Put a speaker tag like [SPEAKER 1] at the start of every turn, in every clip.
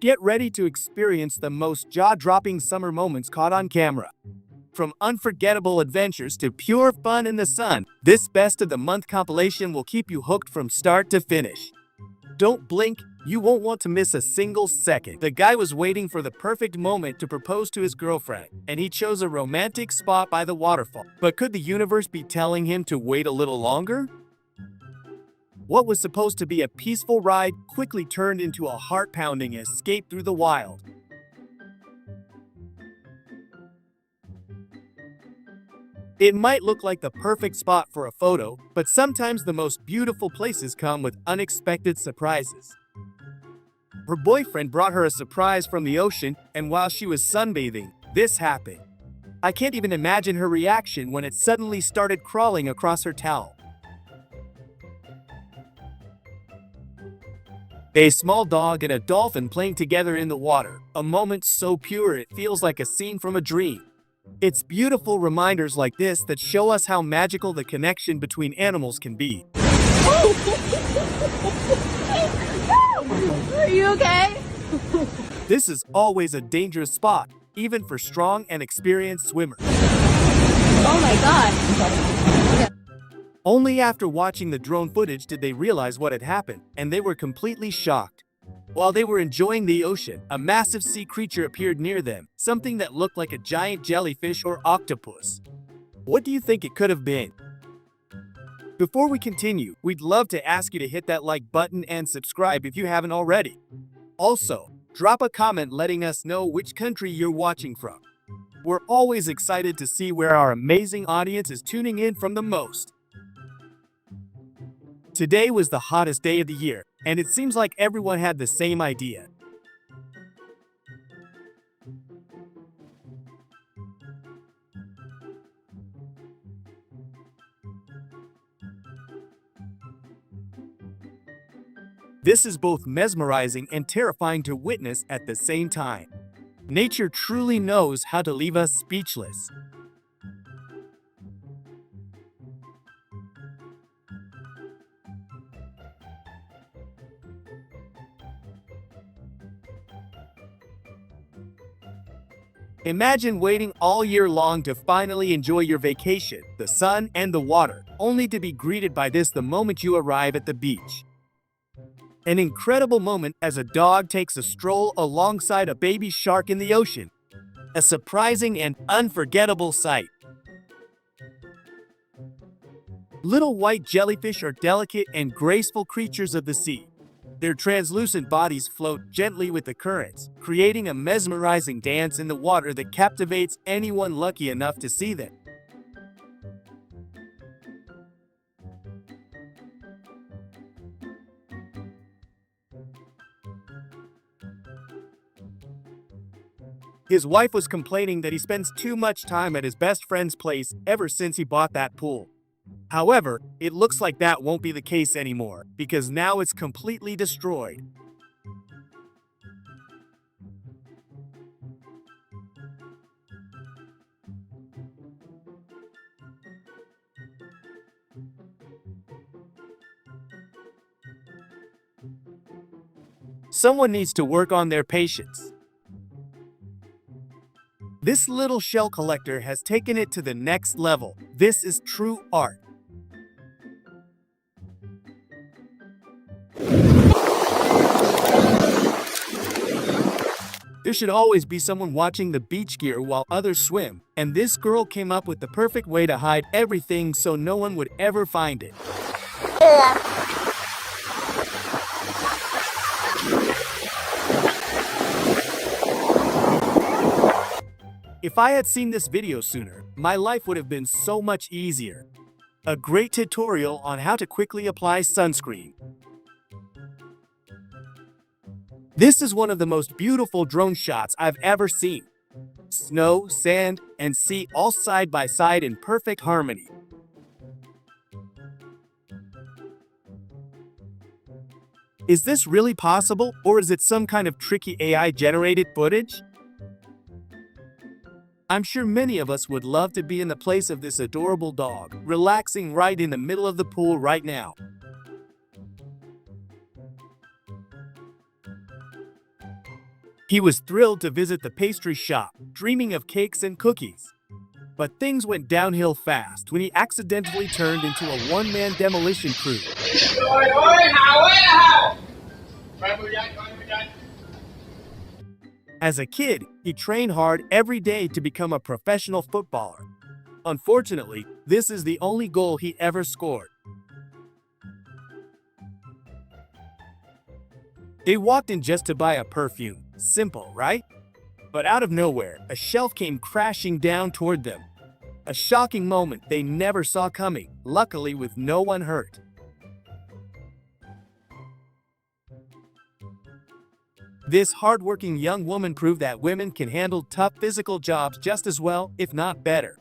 [SPEAKER 1] Get ready to experience the most jaw-dropping summer moments caught on camera. From unforgettable adventures to pure fun in the sun, this best of the month compilation will keep you hooked from start to finish. Don't blink, you won't want to miss a single second. The guy was waiting for the perfect moment to propose to his girlfriend, and he chose a romantic spot by the waterfall. But could the universe be telling him to wait a little longer? What was supposed to be a peaceful ride quickly turned into a heart-pounding escape through the wild. It might look like the perfect spot for a photo, but sometimes the most beautiful places come with unexpected surprises. Her boyfriend brought her a surprise from the ocean, and while she was sunbathing, this happened. I can't even imagine her reaction when it suddenly started crawling across her towel. A small dog and a dolphin playing together in the water, a moment so pure it feels like a scene from a dream. It's beautiful reminders like this that show us how magical the connection between animals can be.
[SPEAKER 2] Are you okay?
[SPEAKER 1] This is always a dangerous spot, even for strong and experienced swimmers.
[SPEAKER 2] Oh my god.
[SPEAKER 1] Only after watching the drone footage did they realize what had happened, and they were completely shocked. While they were enjoying the ocean, a massive sea creature appeared near them, something that looked like a giant jellyfish or octopus. What do you think it could have been? Before we continue, we'd love to ask you to hit that like button and subscribe if you haven't already. Also, drop a comment letting us know which country you're watching from. We're always excited to see where our amazing audience is tuning in from the most. Today was the hottest day of the year, and it seems like everyone had the same idea. This is both mesmerizing and terrifying to witness at the same time. Nature truly knows how to leave us speechless. Imagine waiting all year long to finally enjoy your vacation, the sun, and the water, only to be greeted by this the moment you arrive at the beach. An incredible moment as a dog takes a stroll alongside a baby shark in the ocean. A surprising and unforgettable sight. Little white jellyfish are delicate and graceful creatures of the sea. Their translucent bodies float gently with the currents, creating a mesmerizing dance in the water that captivates anyone lucky enough to see them. His wife was complaining that he spends too much time at his best friend's place ever since he bought that pool. However, it looks like that won't be the case anymore, because now it's completely destroyed. Someone needs to work on their patience. This little shell collector has taken it to the next level. This is true art. There should always be someone watching the beach gear while others swim, and this girl came up with the perfect way to hide everything so no one would ever find it. If I had seen this video sooner, my life would have been so much easier. A great tutorial on how to quickly apply sunscreen. This is one of the most beautiful drone shots I've ever seen. Snow, sand, and sea all side by side in perfect harmony. Is this really possible, or is it some kind of tricky AI-generated footage? I'm sure many of us would love to be in the place of this adorable dog, relaxing right in the middle of the pool right now. He was thrilled to visit the pastry shop, dreaming of cakes and cookies. But things went downhill fast when he accidentally turned into a one-man demolition crew. As a kid, he trained hard every day to become a professional footballer. Unfortunately, this is the only goal he ever scored. They walked in just to buy a perfume. Simple, right? But out of nowhere, a shelf came crashing down toward them. A shocking moment they never saw coming, luckily with no one hurt. This hardworking young woman proved that women can handle tough physical jobs just as well, if not better.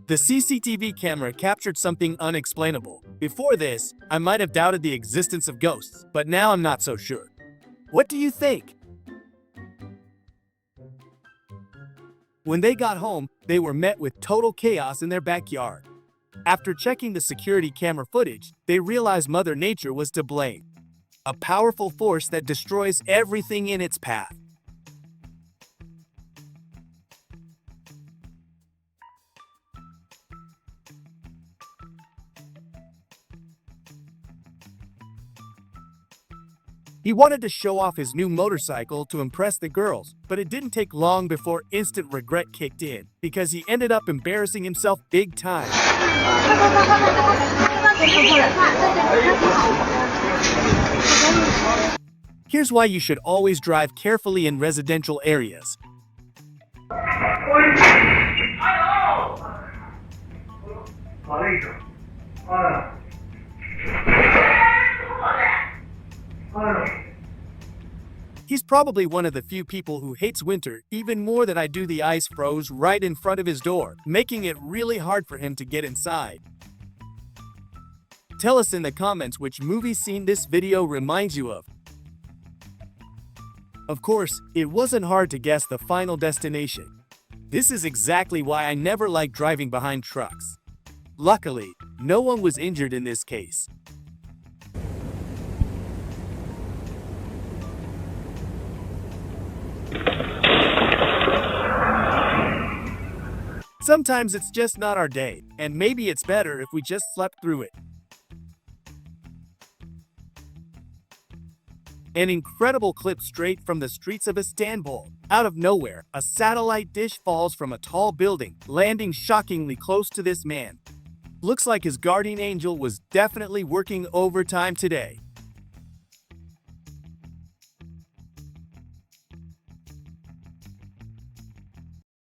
[SPEAKER 1] The CCTV camera captured something unexplainable. Before this, I might have doubted the existence of ghosts, but now I'm not so sure. What do you think? When they got home, they were met with total chaos in their backyard. After checking the security camera footage, they realized Mother Nature was to blame. A powerful force that destroys everything in its path. He wanted to show off his new motorcycle to impress the girls, but it didn't take long before instant regret kicked in, because he ended up embarrassing himself big time. Here's why you should always drive carefully in residential areas. He's probably one of the few people who hates winter even more than I do. The ice froze right in front of his door, making it really hard for him to get inside. Tell us in the comments which movie scene this video reminds you of. Of course, it wasn't hard to guess the final destination. This is exactly why I never like driving behind trucks. Luckily, no one was injured in this case. Sometimes it's just not our day, and maybe it's better if we just slept through it. An incredible clip straight from the streets of Istanbul. Out of nowhere, a satellite dish falls from a tall building, landing shockingly close to this man. Looks like his guardian angel was definitely working overtime today.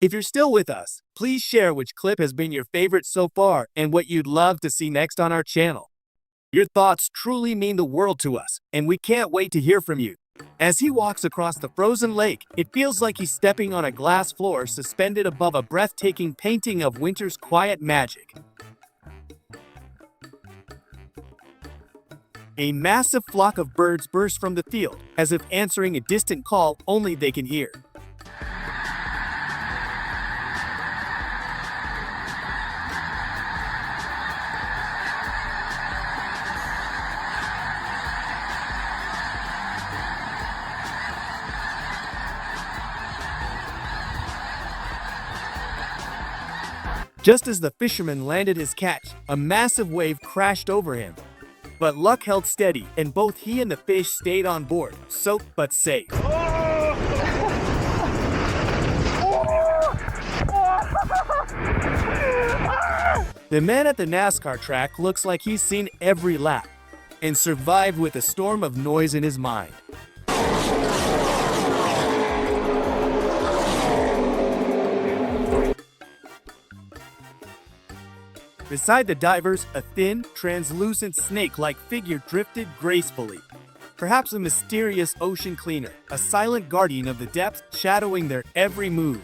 [SPEAKER 1] If you're still with us, please share which clip has been your favorite so far and what you'd love to see next on our channel. Your thoughts truly mean the world to us, and we can't wait to hear from you. As he walks across the frozen lake, it feels like he's stepping on a glass floor suspended above a breathtaking painting of winter's quiet magic. A massive flock of birds burst from the field, as if answering a distant call only they can hear. Just as the fisherman landed his catch, a massive wave crashed over him. But luck held steady, and both he and the fish stayed on board, soaked but safe. The man at the NASCAR track looks like he's seen every lap, and survived with a storm of noise in his mind. Beside the divers, a thin, translucent snake-like figure drifted gracefully. Perhaps a mysterious ocean cleaner, a silent guardian of the depths, shadowing their every move.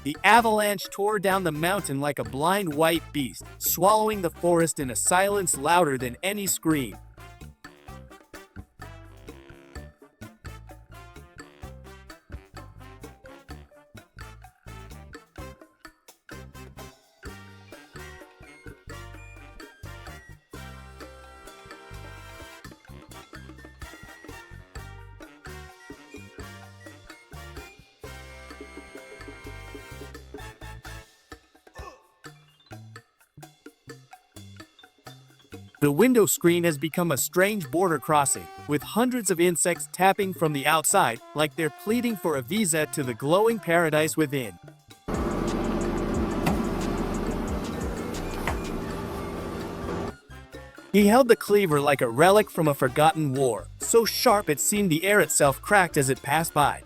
[SPEAKER 1] The avalanche tore down the mountain like a blind white beast, swallowing the forest in a silence louder than any scream. The window screen has become a strange border crossing, with hundreds of insects tapping from the outside like they're pleading for a visa to the glowing paradise within. He held the cleaver like a relic from a forgotten war, so sharp it seemed the air itself cracked as it passed by.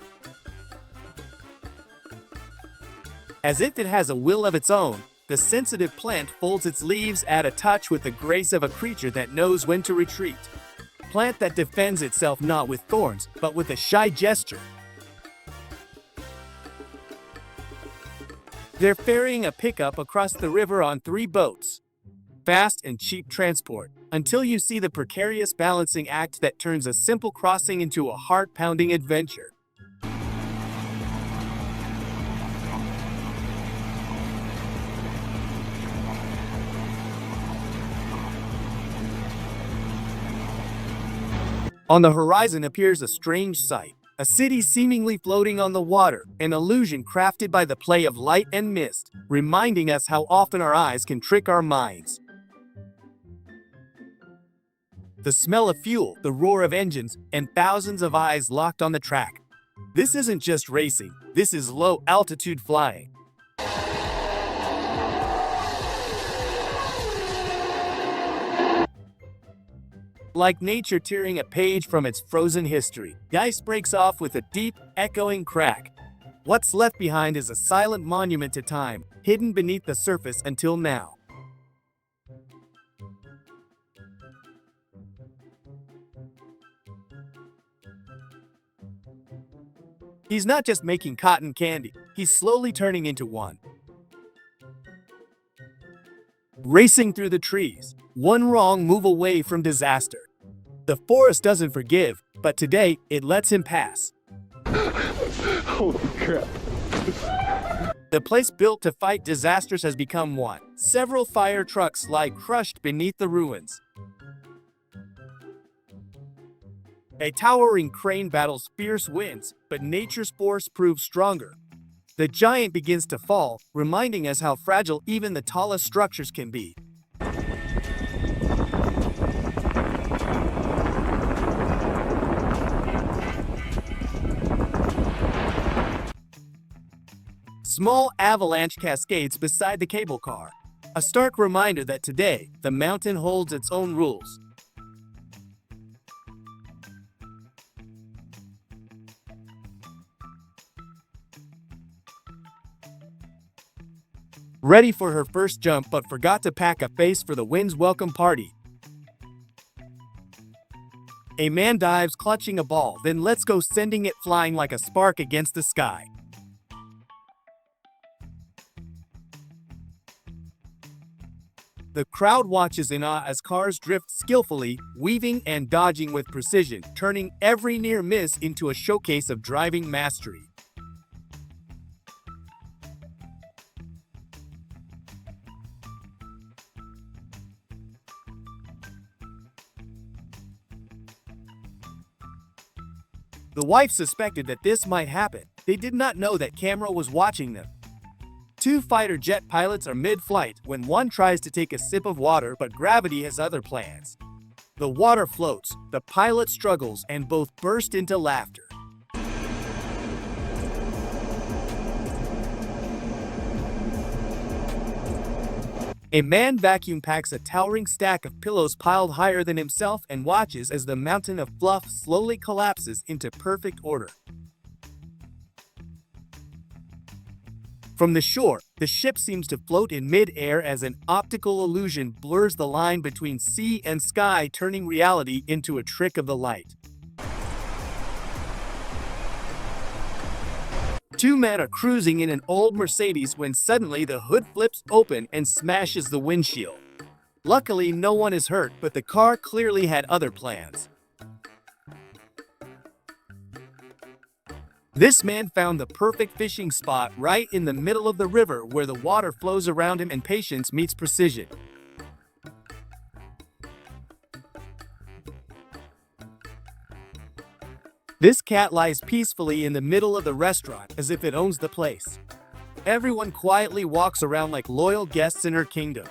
[SPEAKER 1] As if it has a will of its own, the sensitive plant folds its leaves at a touch with the grace of a creature that knows when to retreat. Plant that defends itself not with thorns, but with a shy gesture. They're ferrying a pickup across the river on 3 boats. Fast and cheap transport, until you see the precarious balancing act that turns a simple crossing into a heart-pounding adventure. On the horizon appears a strange sight, a city seemingly floating on the water, an illusion crafted by the play of light and mist, reminding us how often our eyes can trick our minds. The smell of fuel, the roar of engines, and thousands of eyes locked on the track. This isn't just racing, this is low-altitude flying. Like nature tearing a page from its frozen history, the ice breaks off with a deep, echoing crack. What's left behind is a silent monument to time, hidden beneath the surface until now. He's not just making cotton candy, he's slowly turning into one. Racing through the trees, one wrong move away from disaster. The forest doesn't forgive, but today it lets him pass.
[SPEAKER 3] Holy crap.
[SPEAKER 1] The place built to fight disasters has become one. Several fire trucks lie crushed beneath the ruins. A towering crane battles fierce winds, but nature's force proves stronger. The giant begins to fall, reminding us how fragile even the tallest structures can be. Small avalanche cascades beside the cable car. A stark reminder that today, the mountain holds its own rules. Ready for her first jump but forgot to pack a face for the wind's welcome party. A man dives clutching a ball, then lets go sending it flying like a spark against the sky. The crowd watches in awe as cars drift skillfully, weaving and dodging with precision, turning every near miss into a showcase of driving mastery. The wife suspected that this might happen. They did not know that camera was watching them. 2 fighter jet pilots are mid-flight when one tries to take a sip of water, but gravity has other plans. The water floats, the pilot struggles, and both burst into laughter. A man vacuum packs a towering stack of pillows piled higher than himself and watches as the mountain of fluff slowly collapses into perfect order. From the shore, the ship seems to float in mid-air as an optical illusion blurs the line between sea and sky, turning reality into a trick of the light. Two men are cruising in an old Mercedes when suddenly the hood flips open and smashes the windshield. Luckily, no one is hurt, but the car clearly had other plans. This man found the perfect fishing spot right in the middle of the river where the water flows around him and patience meets precision. This cat lies peacefully in the middle of the restaurant as if it owns the place. Everyone quietly walks around like loyal guests in her kingdom.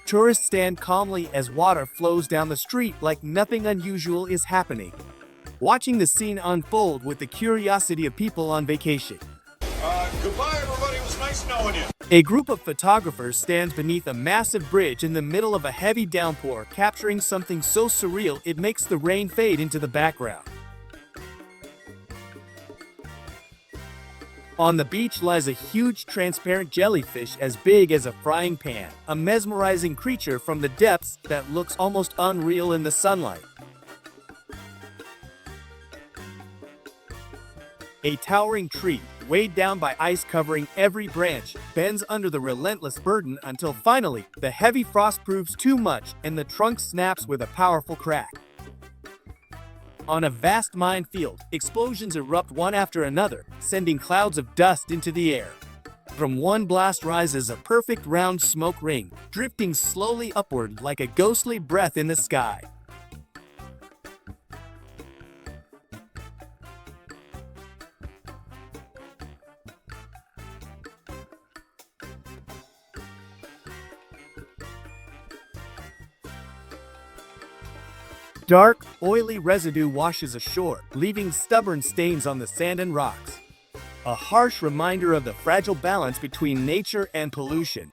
[SPEAKER 1] Tourists stand calmly as water flows down the street like nothing unusual is happening, watching the scene unfold with the curiosity of people on vacation.
[SPEAKER 4] Goodbye, everybody. It was nice knowing you.
[SPEAKER 1] A group of photographers stands beneath a massive bridge in the middle of a heavy downpour, capturing something so surreal it makes the rain fade into the background. On the beach lies a huge transparent jellyfish as big as a frying pan, a mesmerizing creature from the depths that looks almost unreal in the sunlight. A towering tree, weighed down by ice covering every branch, bends under the relentless burden until finally the heavy frost proves too much and the trunk snaps with a powerful crack. On a vast minefield, explosions erupt one after another, sending clouds of dust into the air. From one blast rises a perfect round smoke ring, drifting slowly upward like a ghostly breath in the sky. Dark, oily residue washes ashore, leaving stubborn stains on the sand and rocks. A harsh reminder of the fragile balance between nature and pollution.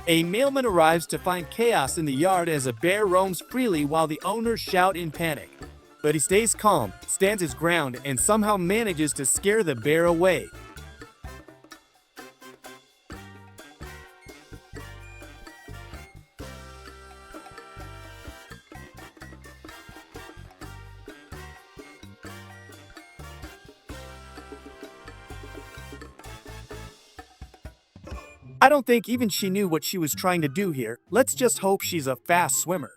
[SPEAKER 1] A mailman arrives to find chaos in the yard as a bear roams freely while the owners shout in panic. But he stays calm, stands his ground, and somehow manages to scare the bear away. I don't think even she knew what she was trying to do here. Let's just hope she's a fast swimmer.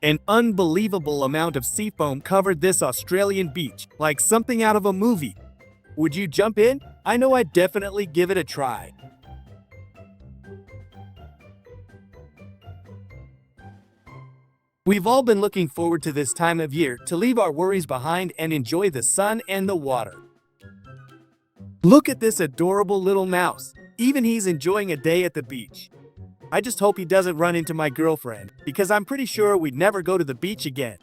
[SPEAKER 1] An unbelievable amount of sea foam covered this Australian beach, like something out of a movie. Would you jump in? I know I'd definitely give it a try. We've all been looking forward to this time of year to leave our worries behind and enjoy the sun and the water. Look at this adorable little mouse. Even he's enjoying a day at the beach. I just hope he doesn't run into my girlfriend, because I'm pretty sure we'd never go to the beach again.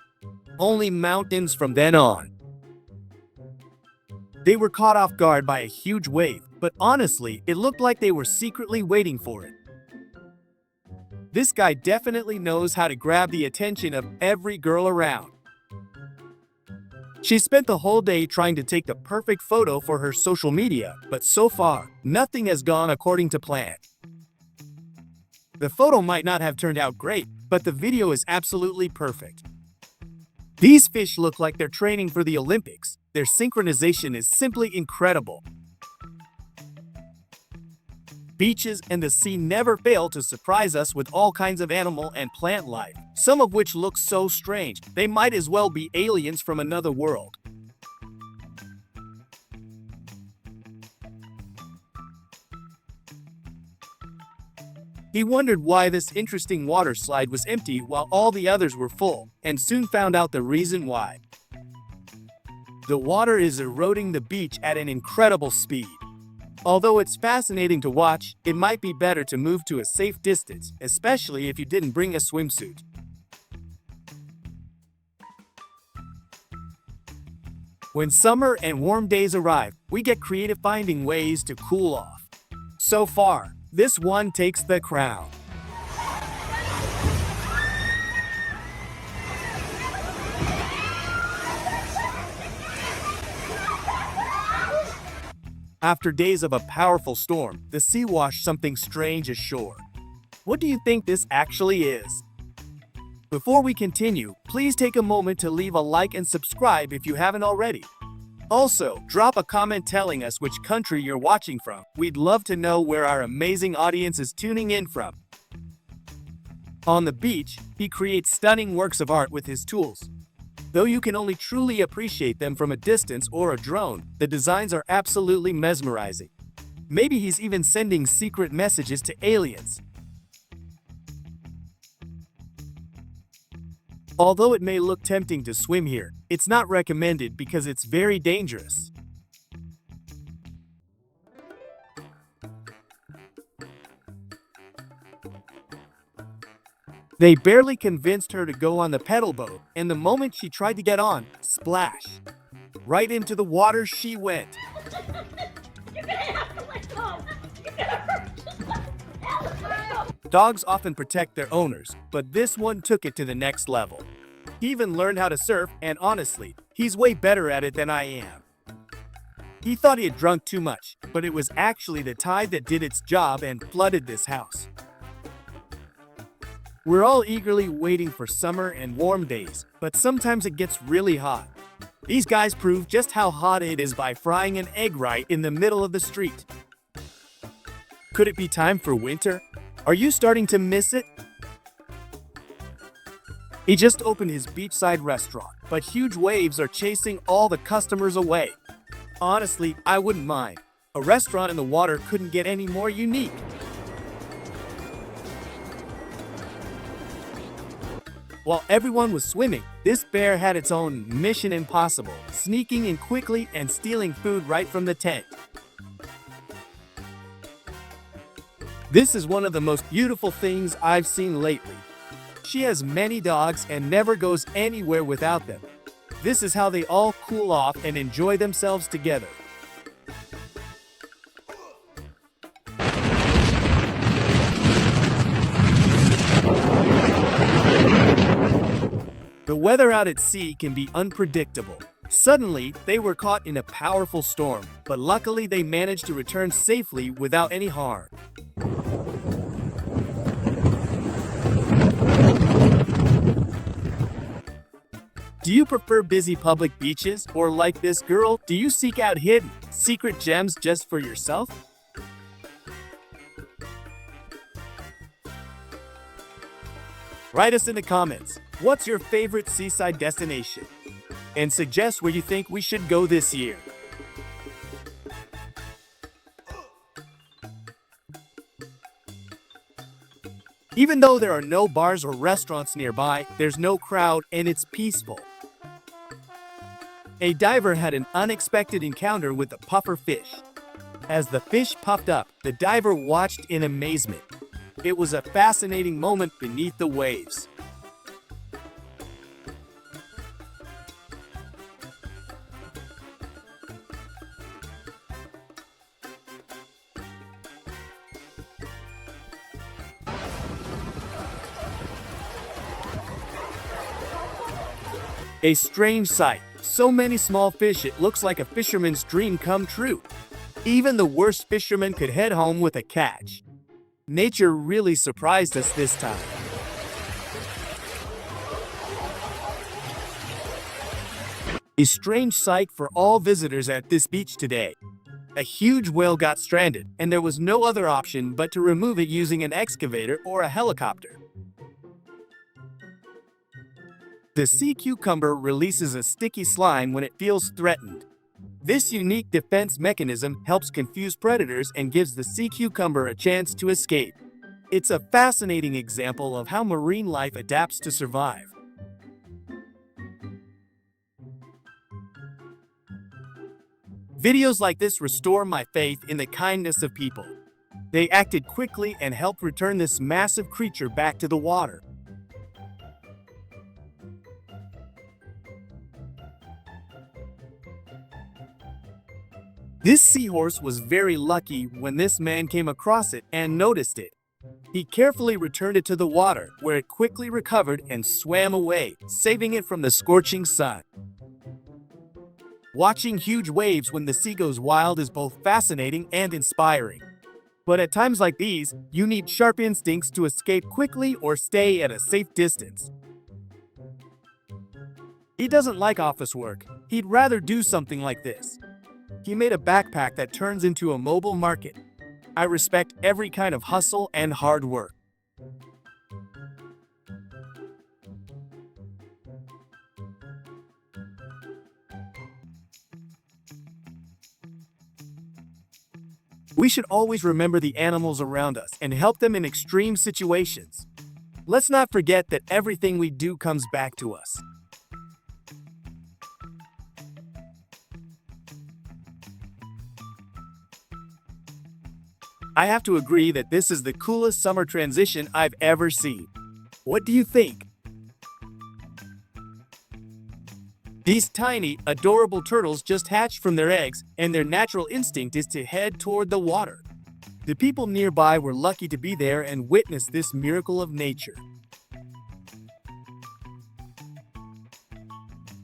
[SPEAKER 1] Only mountains from then on. They were caught off guard by a huge wave, but honestly, it looked like they were secretly waiting for it. This guy definitely knows how to grab the attention of every girl around. She spent the whole day trying to take the perfect photo for her social media, but so far, nothing has gone according to plan. The photo might not have turned out great, but the video is absolutely perfect. These fish look like they're training for the Olympics. Their synchronization is simply incredible. Beaches and the sea never fail to surprise us with all kinds of animal and plant life, some of which look so strange, they might as well be aliens from another world. He wondered why this interesting water slide was empty while all the others were full, and soon found out the reason why. The water is eroding the beach at an incredible speed. Although it's fascinating to watch, it might be better to move to a safe distance, especially if you didn't bring a swimsuit. When summer and warm days arrive, we get creative finding ways to cool off. So far, this one takes the crown. After days of a powerful storm, the sea washed something strange ashore. What do you think this actually is? Before we continue, please take a moment to leave a like and subscribe if you haven't already. Also, drop a comment telling us which country you're watching from. We'd love to know where our amazing audience is tuning in from. On the beach, he creates stunning works of art with his tools. Though you can only truly appreciate them from a distance or a drone, the designs are absolutely mesmerizing. Maybe he's even sending secret messages to aliens. Although it may look tempting to swim here, it's not recommended because it's very dangerous. They barely convinced her to go on the pedal boat, and the moment she tried to get on, splash! Right into the water she went.
[SPEAKER 2] You're gonna have to let go. You're gonna hurt.
[SPEAKER 1] Dogs often protect their owners, but this one took it to the next level. He even learned how to surf, and honestly, he's way better at it than I am. He thought he had drunk too much, but it was actually the tide that did its job and flooded this house. We're all eagerly waiting for summer and warm days, but sometimes it gets really hot. These guys prove just how hot it is by frying an egg right in the middle of the street. Could it be time for winter? Are you starting to miss it? He just opened his beachside restaurant, but huge waves are chasing all the customers away. Honestly, I wouldn't mind. A restaurant in the water couldn't get any more unique. While everyone was swimming, this bear had its own mission impossible, sneaking in quickly and stealing food right from the tent. This is one of the most beautiful things I've seen lately. She has many dogs and never goes anywhere without them. This is how they all cool off and enjoy themselves together. The weather out at sea can be unpredictable. Suddenly, they were caught in a powerful storm, but luckily they managed to return safely without any harm. Do you prefer busy public beaches, or like this girl, do you seek out hidden, secret gems just for yourself? Write us in the comments, what's your favorite seaside destination? And suggest where you think we should go this year. Even though there are no bars or restaurants nearby, there's no crowd and it's peaceful. A diver had an unexpected encounter with a puffer fish. As the fish puffed up, the diver watched in amazement. It was a fascinating moment beneath the waves. A strange sight. So many small fish it looks like a fisherman's dream come true. Even the worst fisherman could head home with a catch. Nature really surprised us this time. A strange sight for all visitors at this beach today. A huge whale got stranded, and there was no other option but to remove it using an excavator or a helicopter. The sea cucumber releases a sticky slime when it feels threatened. This unique defense mechanism helps confuse predators and gives the sea cucumber a chance to escape. It's a fascinating example of how marine life adapts to survive. Videos like this restore my faith in the kindness of people. They acted quickly and helped return this massive creature back to the water. This seahorse was very lucky when this man came across it and noticed it. He carefully returned it to the water, where it quickly recovered and swam away, saving it from the scorching sun. Watching huge waves when the sea goes wild is both fascinating and inspiring. But at times like these, you need sharp instincts to escape quickly or stay at a safe distance. He doesn't like office work. He'd rather do something like this. He made a backpack that turns into a mobile market. I respect every kind of hustle and hard work. We should always remember the animals around us and help them in extreme situations. Let's not forget that everything we do comes back to us. I have to agree that this is the coolest summer transition I've ever seen. What do you think? These tiny, adorable turtles just hatched from their eggs, and their natural instinct is to head toward the water. The people nearby were lucky to be there and witness this miracle of nature.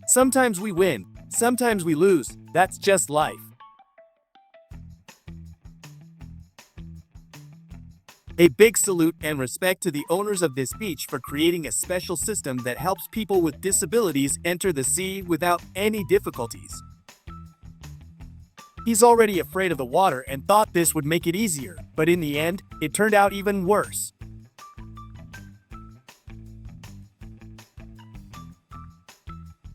[SPEAKER 1] Sometimes we win, sometimes we lose. That's just life. A big salute and respect to the owners of this beach for creating a special system that helps people with disabilities enter the sea without any difficulties. He's already afraid of the water and thought this would make it easier, but in the end, it turned out even worse.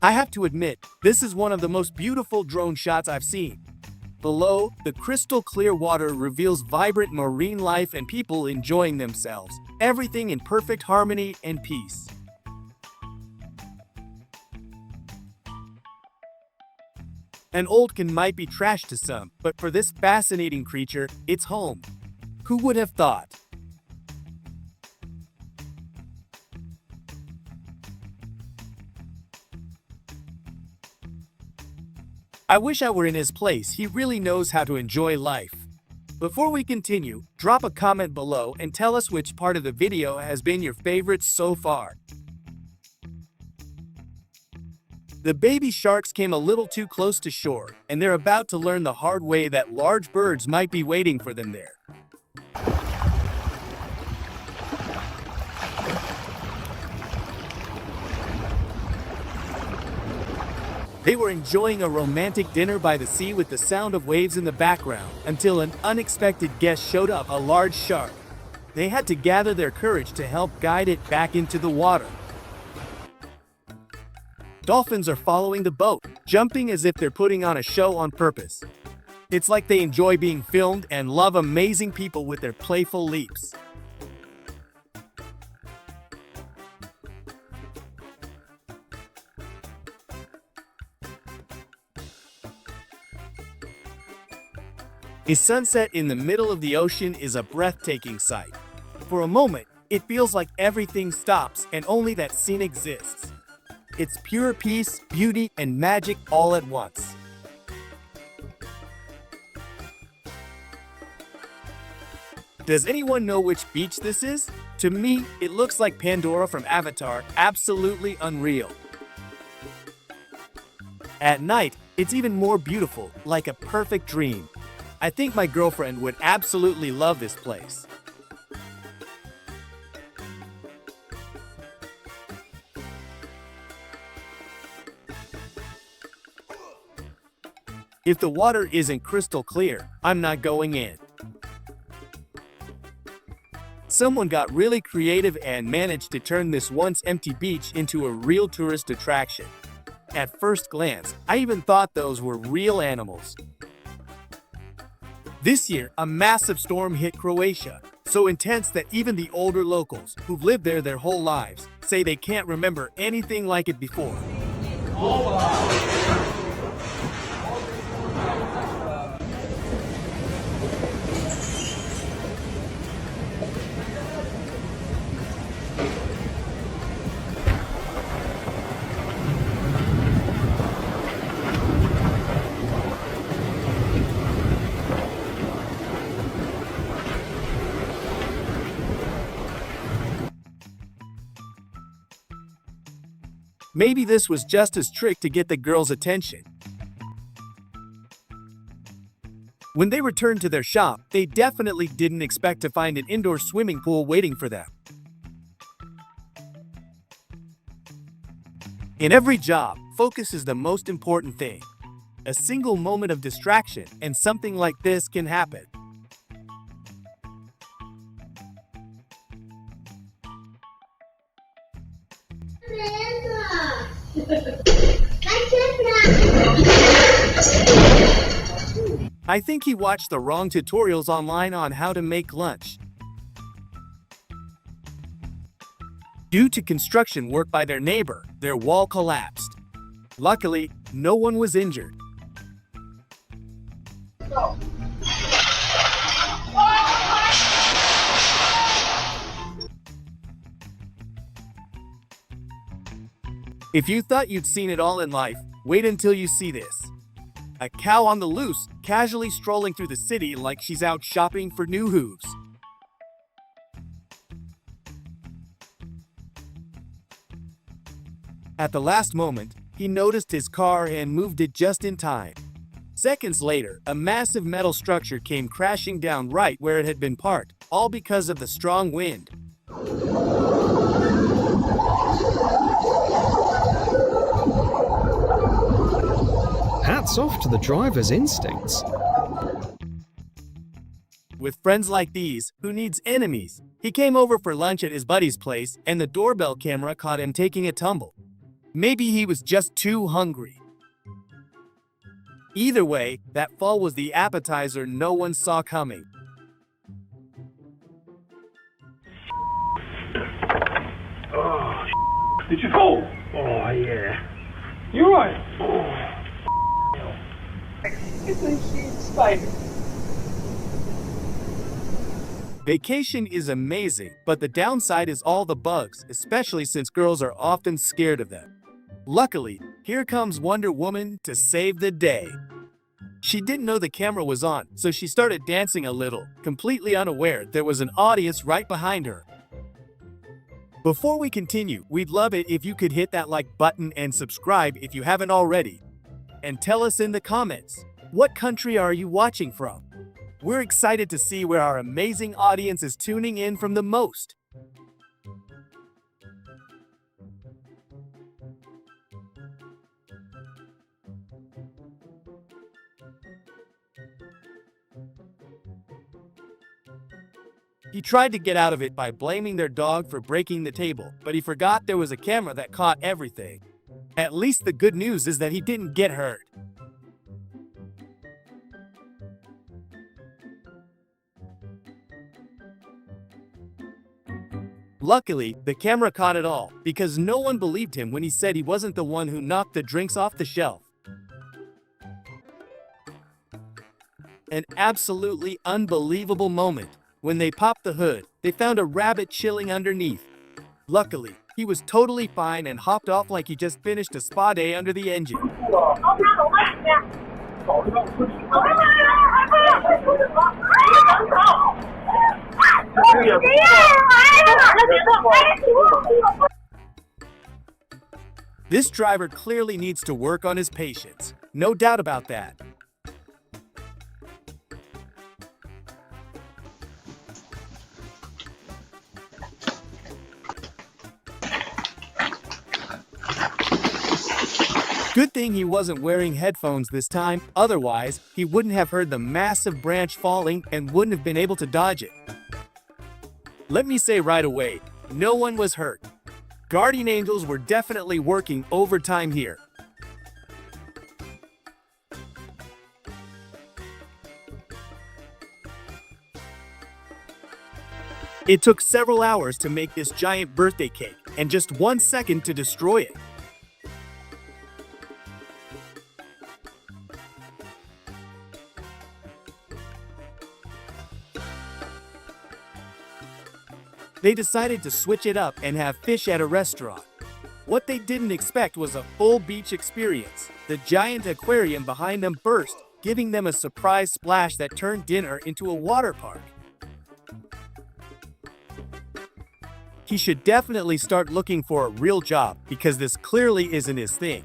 [SPEAKER 1] I have to admit, this is one of the most beautiful drone shots I've seen. Below, the crystal clear water reveals vibrant marine life and people enjoying themselves, everything in perfect harmony and peace. An old can might be trash to some, but for this fascinating creature, it's home. Who would have thought? I wish I were in his place. He really knows how to enjoy life. Before we continue, drop a comment below and tell us which part of the video has been your favorite so far. The baby sharks came a little too close to shore, and they're about to learn the hard way that large birds might be waiting for them there. They were enjoying a romantic dinner by the sea with the sound of waves in the background until an unexpected guest showed up, a large shark. They had to gather their courage to help guide it back into the water. Dolphins are following the boat, jumping as if they're putting on a show on purpose. It's like they enjoy being filmed and love amazing people with their playful leaps. A sunset in the middle of the ocean is a breathtaking sight. For a moment, it feels like everything stops and only that scene exists. It's pure peace, beauty, and magic all at once. Does anyone know which beach this is? To me, it looks like Pandora from Avatar, absolutely unreal. At night, it's even more beautiful, like a perfect dream. I think my girlfriend would absolutely love this place. If the water isn't crystal clear, I'm not going in. Someone got really creative and managed to turn this once empty beach into a real tourist attraction. At first glance, I even thought those were real animals. This year, a massive storm hit Croatia, so intense that even the older locals, who've lived there their whole lives, say they can't remember anything like it before. Maybe this was just his trick to get the girls' attention. When they returned to their shop, they definitely didn't expect to find an indoor swimming pool waiting for them. In every job, focus is the most important thing. A single moment of distraction, and something like this can happen. I think he watched the wrong tutorials online on how to make lunch. Due to construction work by their neighbor, their wall collapsed. Luckily, no one was injured. If you thought you'd seen it all in life, wait until you see this. A cow on the loose, casually strolling through the city like she's out shopping for new hooves. At the last moment, he noticed his car and moved it just in time. Seconds later, a massive metal structure came crashing down right where it had been parked, all because of the strong wind.
[SPEAKER 5] Hats off to the driver's instincts.
[SPEAKER 1] With friends like these, who needs enemies? He came over for lunch at his buddy's place, and the doorbell camera caught him taking a tumble. Maybe he was just too hungry. Either way, that fall was the appetizer no one saw coming.
[SPEAKER 3] Oh, did you fall? Oh, yeah. You alright? Oh, it's a huge spider.
[SPEAKER 1] Vacation is amazing, but the downside is all the bugs, especially since girls are often scared of them. Luckily, here comes Wonder Woman to save the day. She didn't know the camera was on, so she started dancing a little, completely unaware there was an audience right behind her. Before we continue, we'd love it if you could hit that like button and subscribe if you haven't already. And tell us in the comments, what country are you watching from? We're excited to see where our amazing audience is tuning in from the most. He tried to get out of it by blaming their dog for breaking the table, but he forgot there was a camera that caught everything. At least the good news is that he didn't get hurt. Luckily, the camera caught it all, because no one believed him when he said he wasn't the one who knocked the drinks off the shelf. An absolutely unbelievable moment. When they popped the hood, they found a rabbit chilling underneath. Luckily, he was totally fine and hopped off like he just finished a spa day under the engine. This driver clearly needs to work on his patience. No doubt about that. Good thing he wasn't wearing headphones this time, otherwise, he wouldn't have heard the massive branch falling and wouldn't have been able to dodge it. Let me say right away, no one was hurt. Guardian angels were definitely working overtime here. It took several hours to make this giant birthday cake, and just 1 second to destroy it. They decided to switch it up and have fish at a restaurant. What they didn't expect was a full beach experience. The giant aquarium behind them burst, giving them a surprise splash that turned dinner into a water park. He should definitely start looking for a real job because this clearly isn't his thing.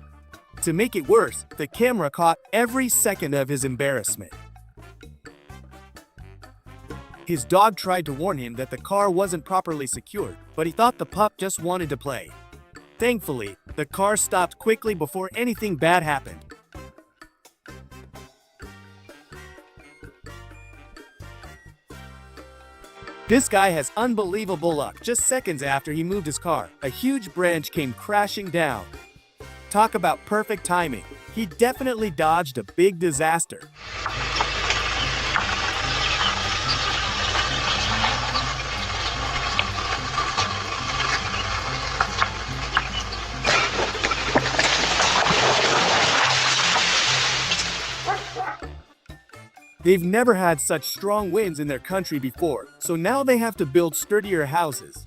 [SPEAKER 1] To make it worse, the camera caught every second of his embarrassment. His dog tried to warn him that the car wasn't properly secured, but he thought the pup just wanted to play. Thankfully, the car stopped quickly before anything bad happened. This guy has unbelievable luck. Just seconds after he moved his car, a huge branch came crashing down. Talk about perfect timing. He definitely dodged a big disaster. They've never had such strong winds in their country before, so now they have to build sturdier houses.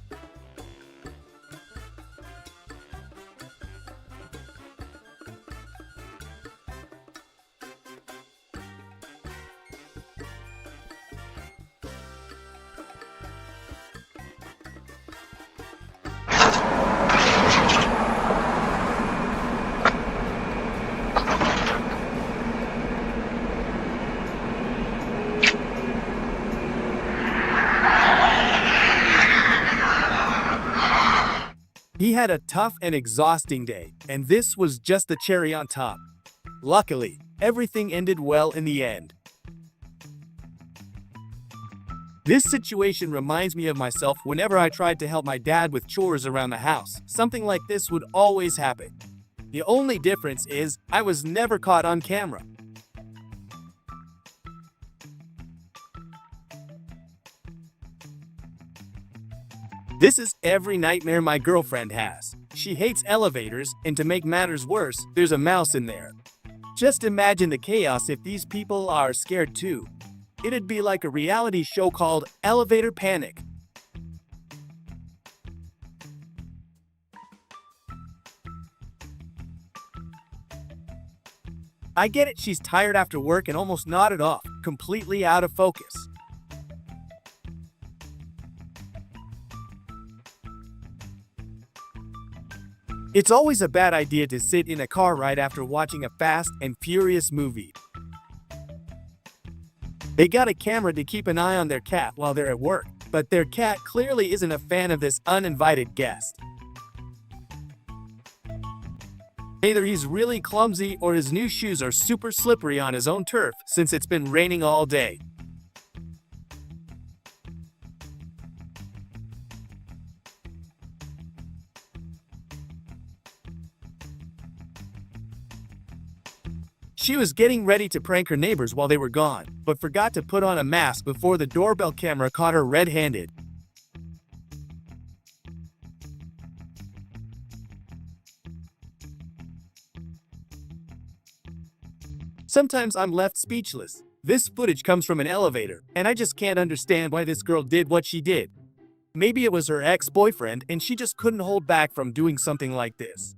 [SPEAKER 1] He had a tough and exhausting day, and this was just the cherry on top. Luckily, everything ended well in the end. This situation reminds me of myself whenever I tried to help my dad with chores around the house. Something like this would always happen. The only difference is I was never caught on camera. This is every nightmare my girlfriend has. She hates elevators, and to make matters worse, there's a mouse in there. Just imagine the chaos if these people are scared too. It'd be like a reality show called Elevator Panic. I get it, she's tired after work and almost nodded off, completely out of focus. It's always a bad idea to sit in a car ride after watching a Fast and Furious movie. They got a camera to keep an eye on their cat while they're at work, but their cat clearly isn't a fan of this uninvited guest. Either he's really clumsy or his new shoes are super slippery on his own turf since it's been raining all day. She was getting ready to prank her neighbors while they were gone, but forgot to put on a mask before the doorbell camera caught her red-handed. Sometimes I'm left speechless. This footage comes from an elevator, and I just can't understand why this girl did what she did. Maybe it was her ex-boyfriend and she just couldn't hold back from doing something like this.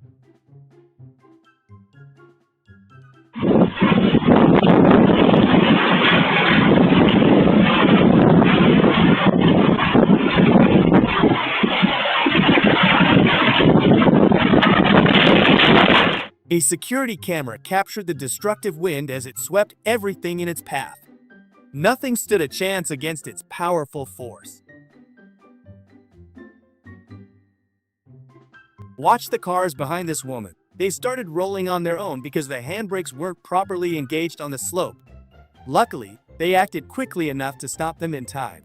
[SPEAKER 1] A security camera captured the destructive wind as it swept everything in its path. Nothing stood a chance against its powerful force. Watch the cars behind this woman. They started rolling on their own because the handbrakes weren't properly engaged on the slope. Luckily, they acted quickly enough to stop them in time.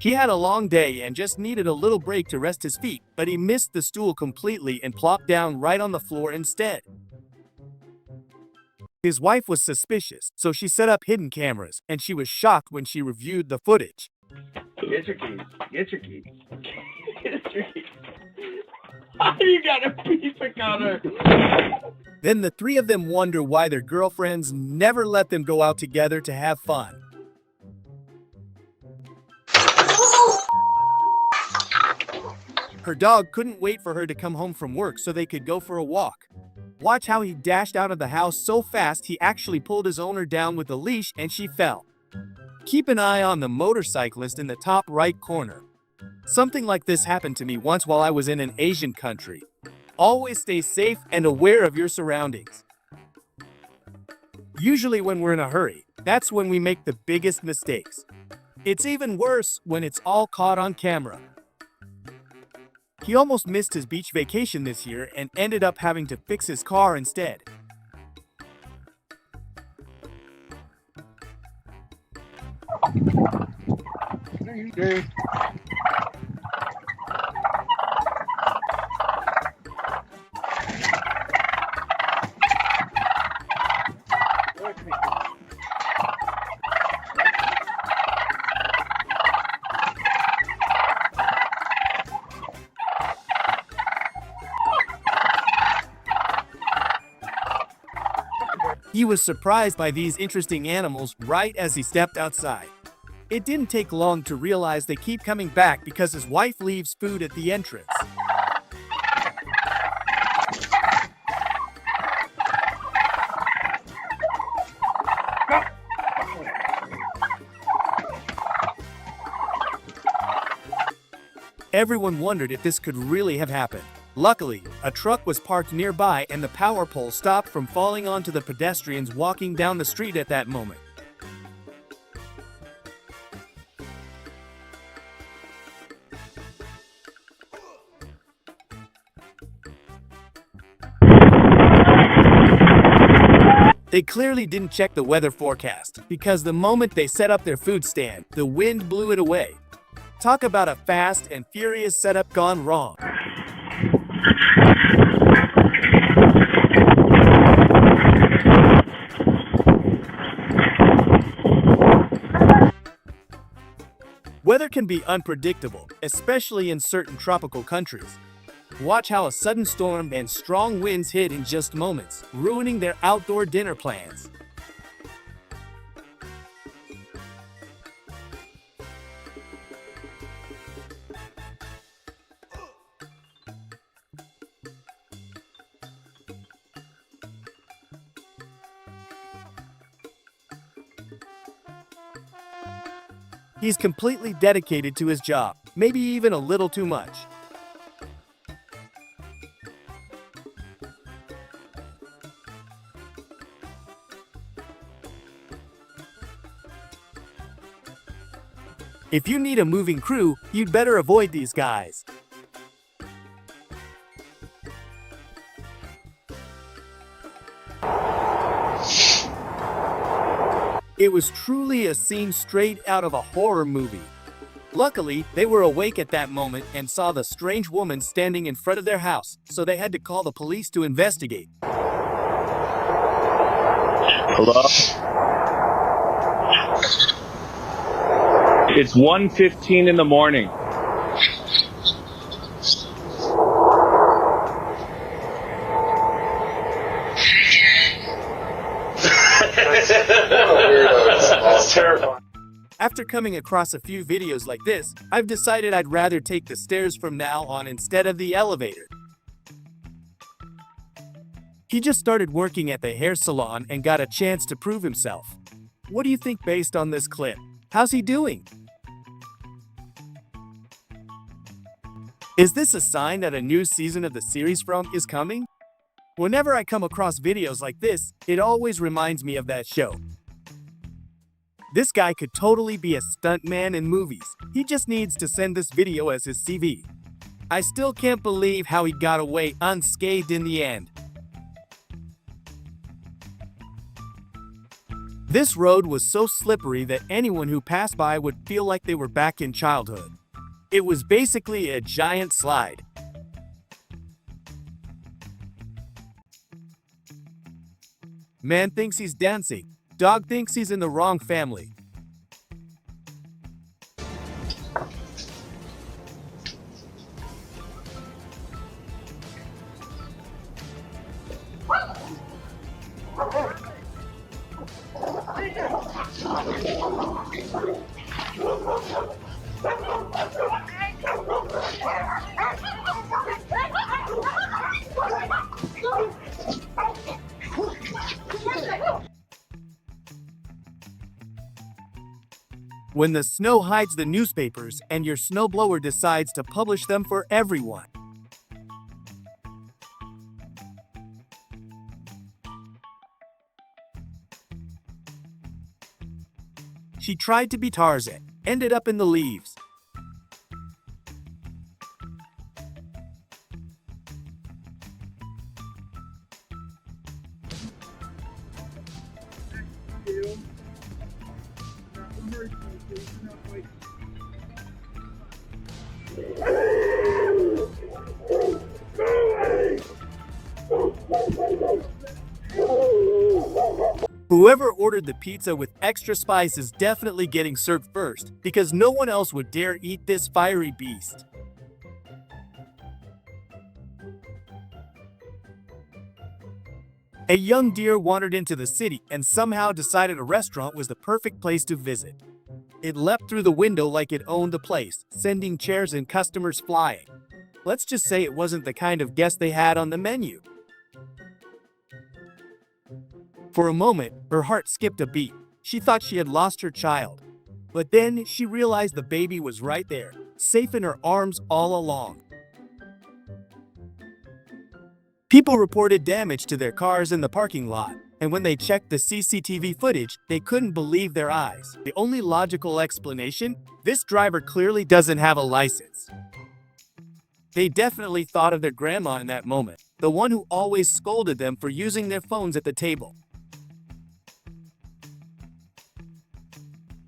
[SPEAKER 1] He had a long day and just needed a little break to rest his feet, but he missed the stool completely and plopped down right on the floor instead. His wife was suspicious, so she set up hidden cameras, and she was shocked when she reviewed the footage.
[SPEAKER 3] Get your keys. Get your keys. Get your keys. How you got a pizza cutter?
[SPEAKER 1] Then the three of them wonder why their girlfriends never let them go out together to have fun. Her dog couldn't wait for her to come home from work so they could go for a walk. Watch how he dashed out of the house so fast he actually pulled his owner down with a leash and she fell. Keep an eye on the motorcyclist in the top right corner. Something like this happened to me once while I was in an Asian country. Always stay safe and aware of your surroundings. Usually when we're in a hurry, that's when we make the biggest mistakes. It's even worse when it's all caught on camera. He almost missed his beach vacation this year and ended up having to fix his car instead. He was surprised by these interesting animals right as he stepped outside. It didn't take long to realize they keep coming back because his wife leaves food at the entrance. Everyone wondered if this could really have happened. Luckily, a truck was parked nearby and the power pole stopped from falling onto the pedestrians walking down the street at that moment. They clearly didn't check the weather forecast, because the moment they set up their food stand, the wind blew it away. Talk about a fast and furious setup gone wrong. Weather can be unpredictable, especially in certain tropical countries. Watch how a sudden storm and strong winds hit in just moments, ruining their outdoor dinner plans. He's completely dedicated to his job, maybe even a little too much. If you need a moving crew, you'd better avoid these guys. It was truly a scene straight out of a horror movie. Luckily, they were awake at that moment and saw the strange woman standing in front of their house, so they had to call the police to investigate.
[SPEAKER 3] Hello? It's 1:15 in the morning. That's terrifying.
[SPEAKER 1] After coming across a few videos like this, I've decided I'd rather take the stairs from now on instead of the elevator. He just started working at the hair salon and got a chance to prove himself. What do you think based on this clip? How's he doing? Is this a sign that a new season of the series is coming? Whenever I come across videos like this, it always reminds me of that show. This guy could totally be a stuntman in movies. He just needs to send this video as his CV. I still can't believe how he got away unscathed in the end. This road was so slippery that anyone who passed by would feel like they were back in childhood. It was basically a giant slide. Man thinks he's dancing. Dog thinks he's in the wrong family. When the snow hides the newspapers and your snowblower decides to publish them for everyone. She tried to be Tarzan, ended up in the leaves. Whoever ordered the pizza with extra spice is definitely getting served first, because no one else would dare eat this fiery beast. A young deer wandered into the city and somehow decided a restaurant was the perfect place to visit. It leapt through the window like it owned the place, sending chairs and customers flying. Let's just say it wasn't the kind of guest they had on the menu. For a moment, her heart skipped a beat. She thought she had lost her child. But then she realized the baby was right there, safe in her arms all along. People reported damage to their cars in the parking lot, and when they checked the CCTV footage, they couldn't believe their eyes. The only logical explanation? This driver clearly doesn't have a license. They definitely thought of their grandma in that moment, the one who always scolded them for using their phones at the table.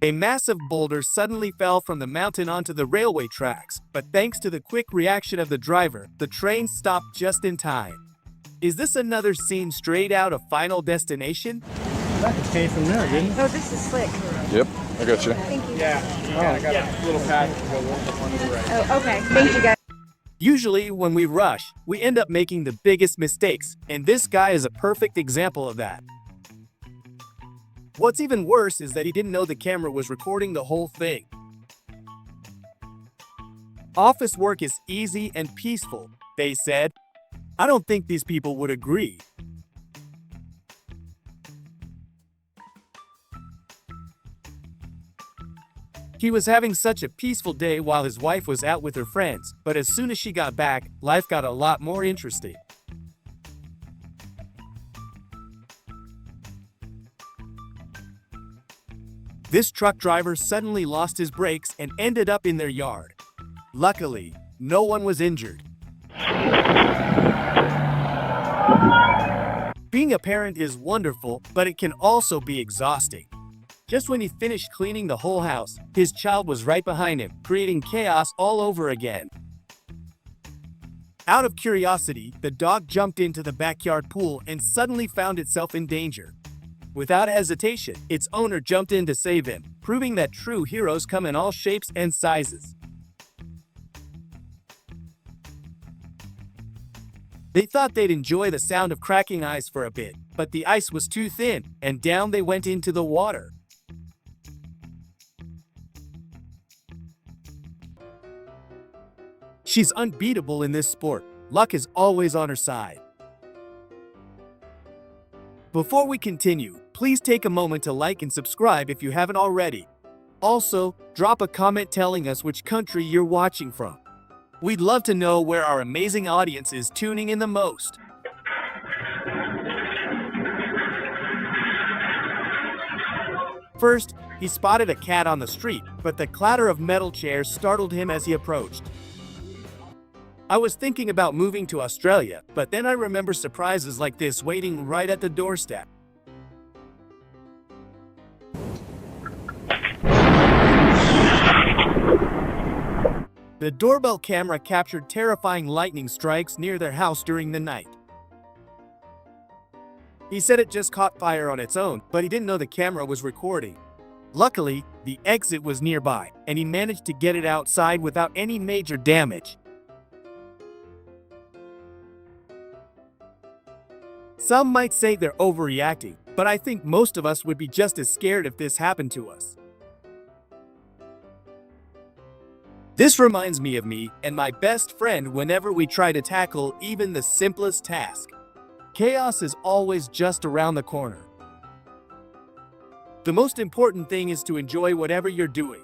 [SPEAKER 1] A massive boulder suddenly fell from the mountain onto the railway tracks, but thanks to the quick reaction of the driver, the train stopped just in time. Is this another scene straight out of Final Destination?
[SPEAKER 6] That just came from there, didn't it?
[SPEAKER 2] Oh, this is slick.
[SPEAKER 4] Yep, I got you.
[SPEAKER 2] Thank you.
[SPEAKER 6] I got a little path to go on the right.
[SPEAKER 2] Oh, okay. Thank you, guys.
[SPEAKER 1] Usually, when we rush, we end up making the biggest mistakes, and this guy is a perfect example of that. What's even worse is that he didn't know the camera was recording the whole thing. Office work is easy and peaceful, they said. I don't think these people would agree. He was having such a peaceful day while his wife was out with her friends, but as soon as she got back, life got a lot more interesting. This truck driver suddenly lost his brakes and ended up in their yard. Luckily, no one was injured. Being a parent is wonderful, but it can also be exhausting. Just when he finished cleaning the whole house, his child was right behind him, creating chaos all over again. Out of curiosity, the dog jumped into the backyard pool and suddenly found itself in danger. Without hesitation, its owner jumped in to save him, proving that true heroes come in all shapes and sizes. They thought they'd enjoy the sound of cracking ice for a bit, but the ice was too thin, and down they went into the water. She's unbeatable in this sport. Luck is always on her side. Before we continue, please take a moment to like and subscribe if you haven't already. Also, drop a comment telling us which country you're watching from. We'd love to know where our amazing audience is tuning in the most. First, he spotted a cat on the street, but the clatter of metal chairs startled him as he approached. I was thinking about moving to Australia, but then I remember surprises like this waiting right at the doorstep. The doorbell camera captured terrifying lightning strikes near their house during the night. He said it just caught fire on its own, but he didn't know the camera was recording. Luckily, the exit was nearby, and he managed to get it outside without any major damage. Some might say they're overreacting, but I think most of us would be just as scared if this happened to us. This reminds me of me and my best friend whenever we try to tackle even the simplest task. Chaos is always just around the corner. The most important thing is to enjoy whatever you're doing.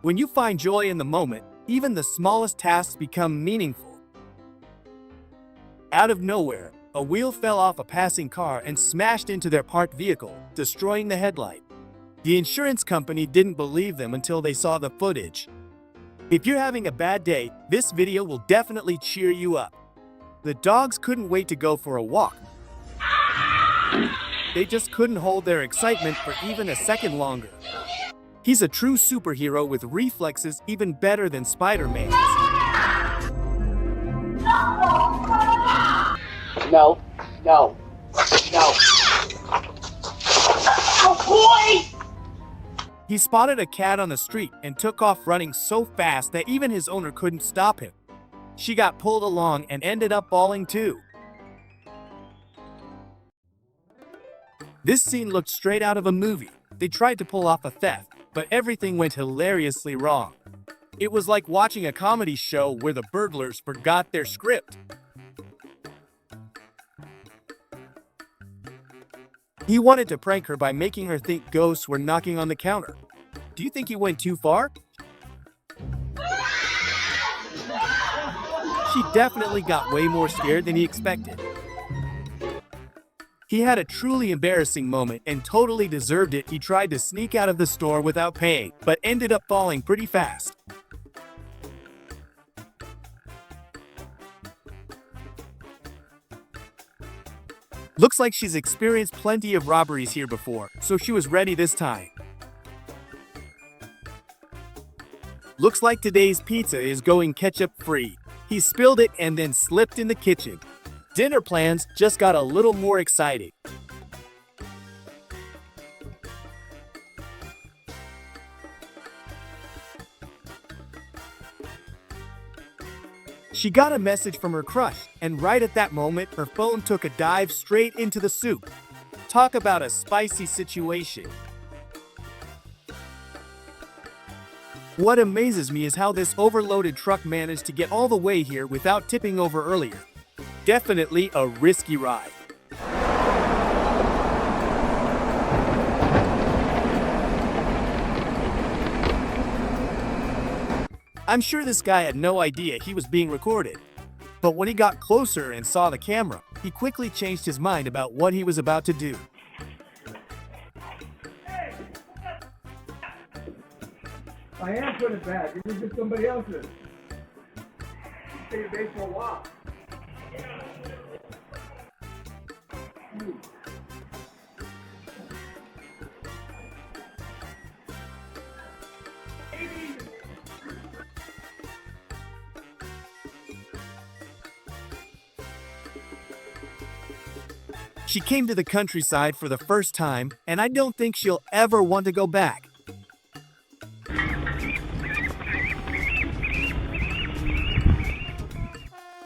[SPEAKER 1] When you find joy in the moment, even the smallest tasks become meaningful. Out of nowhere, a wheel fell off a passing car and smashed into their parked vehicle, destroying the headlight. The insurance company didn't believe them until they saw the footage. If you're having a bad day, this video will definitely cheer you up. The dogs couldn't wait to go for a walk. They just couldn't hold their excitement for even a second longer. He's a true superhero with reflexes even better than Spider-Man's.
[SPEAKER 3] No. No. No. Oh, boy!
[SPEAKER 1] He spotted a cat on the street and took off running so fast that even his owner couldn't stop him. She got pulled along and ended up falling too. This scene looked straight out of a movie. They tried to pull off a theft, but everything went hilariously wrong. It was like watching a comedy show where the burglars forgot their script. He wanted to prank her by making her think ghosts were knocking on the counter. Do you think he went too far? She definitely got way more scared than he expected. He had a truly embarrassing moment and totally deserved it. He tried to sneak out of the store without paying, but ended up falling pretty fast. Looks like she's experienced plenty of robberies here before, so she was ready this time. Looks like today's pizza is going ketchup-free. He spilled it and then slipped in the kitchen. Dinner plans just got a little more exciting. She got a message from her crush, and right at that moment, her phone took a dive straight into the soup. Talk about a spicy situation. What amazes me is how this overloaded truck managed to get all the way here without tipping over earlier. Definitely a risky ride. I'm sure this guy had no idea he was being recorded. But when he got closer and saw the camera, he quickly changed his mind about what he was about to do.
[SPEAKER 6] I am putting it back. It was just somebody else's. Take a bait for a while.
[SPEAKER 1] She came to the countryside for the first time, and I don't think she'll ever want to go back.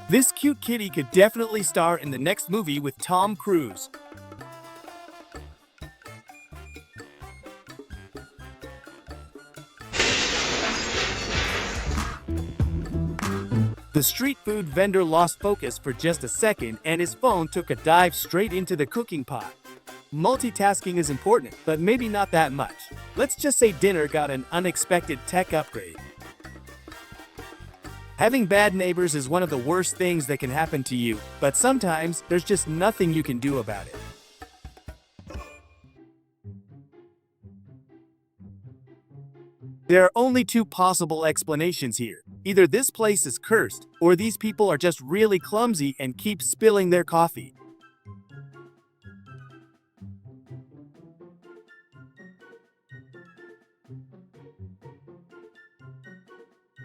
[SPEAKER 1] This cute kitty could definitely star in the next movie with Tom Cruise. The street food vendor lost focus for just a second and his phone took a dive straight into the cooking pot. Multitasking is important, but maybe not that much. Let's just say dinner got an unexpected tech upgrade. Having bad neighbors is one of the worst things that can happen to you, but sometimes there's just nothing you can do about it. There are only two possible explanations here. Either this place is cursed, or these people are just really clumsy and keep spilling their coffee.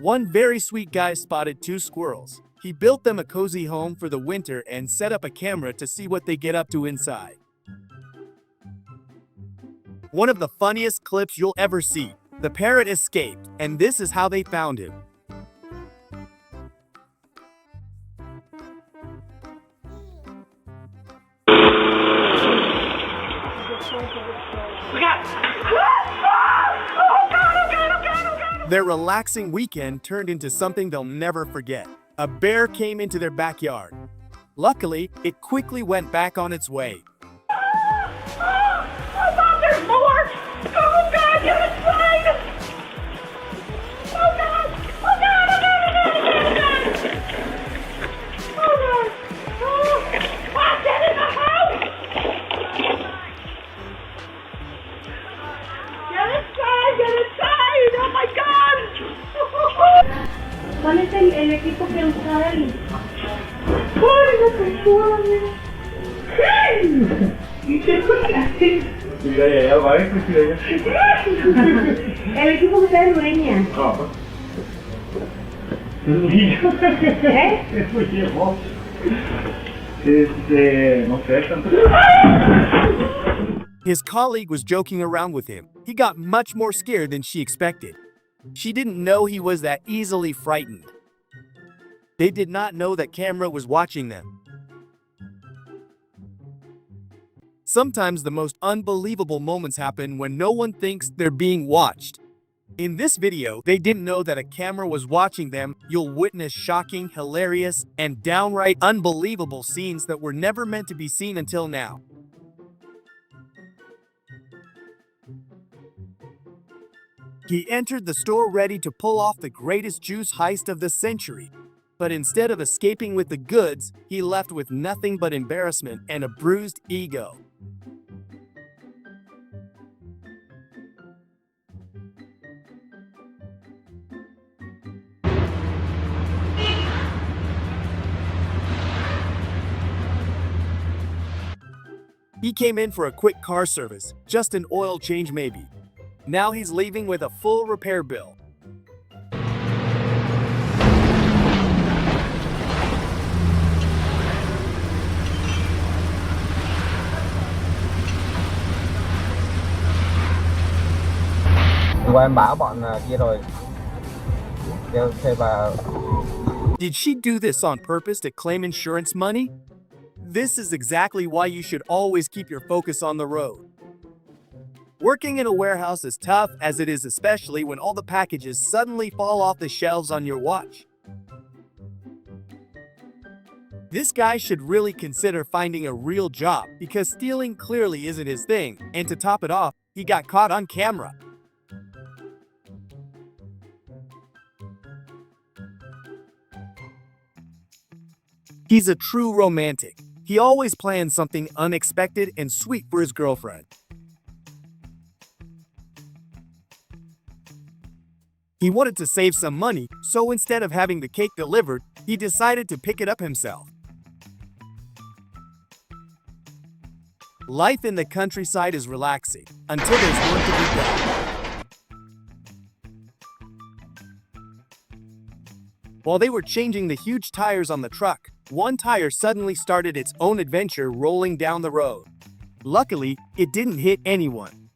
[SPEAKER 1] One very sweet guy spotted two squirrels. He built them a cozy home for the winter and set up a camera to see what they get up to inside. One of the funniest clips you'll ever see. The parrot escaped, and this is how they found him. Their relaxing weekend turned into something they'll never forget. A bear came into their backyard. Luckily, it quickly went back on its way.
[SPEAKER 2] Oh, Mom, there's more! Oh, God, you're inside! Oh, God! Oh, God! Oh, God! Oh, God! Oh, God! Oh, God! Oh, ah, get in the house! Get inside! Get inside! Oh, my God! ¿Cuál es el equipo que usaron? ¡Ay, no te suave!
[SPEAKER 6] Mira, ya va, mira, ya.
[SPEAKER 2] El equipo que está de dueña. ¿Eh?
[SPEAKER 6] Es muy viejo. No sé, tanto.
[SPEAKER 1] His colleague was joking around with him. He got much more scared than she expected. She didn't know he was that easily frightened. They did not know that camera was watching them. Sometimes the most unbelievable moments happen when no one thinks they're being watched. In this video, they didn't know that a camera was watching them. You'll witness shocking, hilarious, and downright unbelievable scenes that were never meant to be seen until now. He entered the store ready to pull off the greatest juice heist of the century. But instead of escaping with the goods, he left with nothing but embarrassment and a bruised ego. He came in for a quick car service, just an oil change maybe. Now he's leaving with a full repair bill.
[SPEAKER 7] Qua em bảo bọn kia rồi kêu thuê vào.
[SPEAKER 1] Did she do this on purpose to claim insurance money? This is exactly why you should always keep your focus on the road. Working in a warehouse is tough, as it is especially when all the packages suddenly fall off the shelves on your watch. This guy should really consider finding a real job, because stealing clearly isn't his thing, and to top it off, he got caught on camera. He's a true romantic. He always plans something unexpected and sweet for his girlfriend. He wanted to save some money, so instead of having the cake delivered, he decided to pick it up himself. Life in the countryside is relaxing, until there's work to be done. While they were changing the huge tires on the truck, one tire suddenly started its own adventure rolling down the road. Luckily, it didn't hit anyone.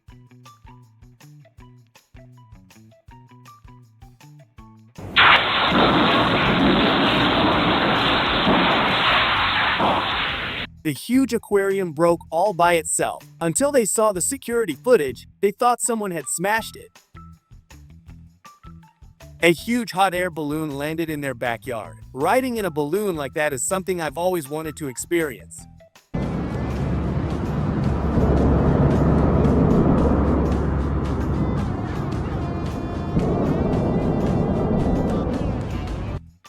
[SPEAKER 1] The huge aquarium broke all by itself. Until they saw the security footage, they thought someone had smashed it. A huge hot air balloon landed in their backyard. Riding in a balloon like that is something I've always wanted to experience.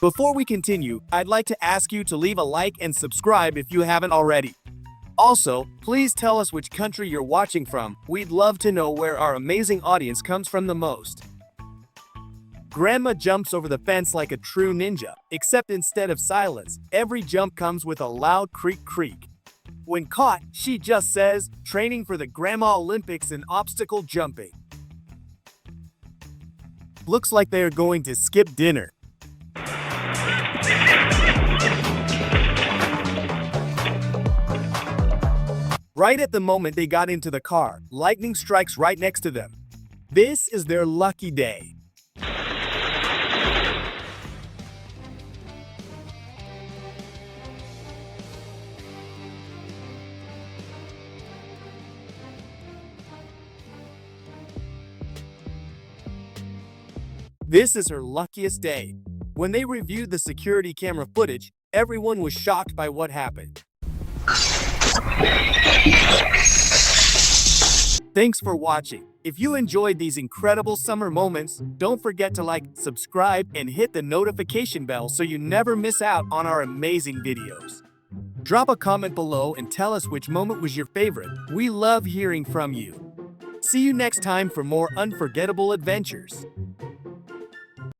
[SPEAKER 1] Before we continue, I'd like to ask you to leave a like and subscribe if you haven't already. Also, please tell us which country you're watching from. We'd love to know where our amazing audience comes from the most. Grandma jumps over the fence like a true ninja, except instead of silence, every jump comes with a loud creak creak. When caught, she just says, training for the Grandma Olympics in obstacle jumping. Looks like they are going to skip dinner. Right at the moment they got into the car, lightning strikes right next to them. This is their lucky day. This is her luckiest day. When they reviewed the security camera footage, Everyone was shocked by what happened. Thanks for watching. If you enjoyed these incredible summer moments, don't forget to like, subscribe, and hit the notification bell so you never miss out on our amazing videos. Drop a comment below and tell us which moment was your favorite. We love hearing from you. See you next time for more unforgettable adventures.